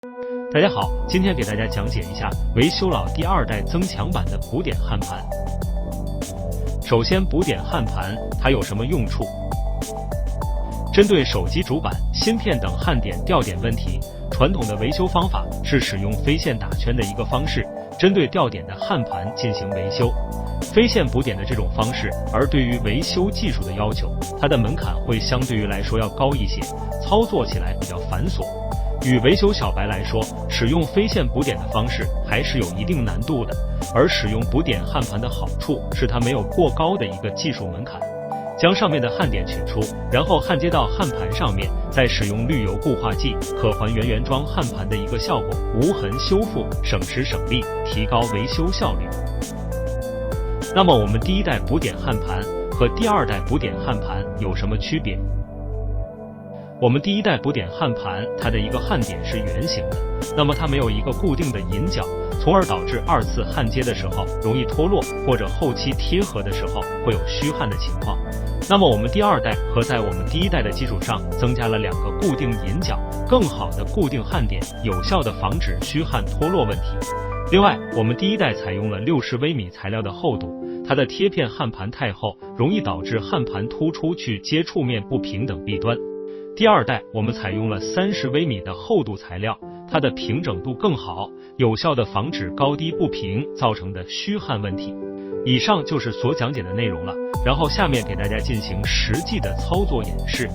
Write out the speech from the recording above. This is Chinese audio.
大家好，今天给大家讲解一下维修佬第2代增强版的补点焊盘。首先，补点焊盘它有什么用处？针对手机主板、芯片等焊点掉点问题，传统的维修方法是使用飞线打圈的一个方式，针对掉点的焊盘进行维修。飞线补点的这种方式，而对于维修技术的要求，它的门槛会相对于来说要高一些，操作起来比较繁琐。与维修小白来说，使用飞线补点的方式还是有一定难度的，而使用补点焊盘的好处是它没有过高的一个技术门槛。将上面的焊点取出，然后焊接到焊盘上面，再使用滤油固化剂，可还原原装焊盘的一个效果，无痕修复，省时省力，提高维修效率。那么我们第1代补点焊盘和第2代补点焊盘有什么区别？我们第1代补点焊盘，它的一个焊点是圆形的，那么它没有一个固定的引脚，从而导致2次焊接的时候容易脱落，或者后期贴合的时候会有虚焊的情况。那么我们第2代和在我们第1代的基础上增加了2个固定引脚，更好的固定焊点，有效的防止虚焊脱落问题。另外，我们第1代采用了60微米材料的厚度，它的贴片焊盘太厚，容易导致焊盘突出去接触面不平等弊端。第2代我们采用了30微米的厚度材料，它的平整度更好，有效的防止高低不平造成的虚焊问题。以上就是所讲解的内容了，然后下面给大家进行实际的操作演示。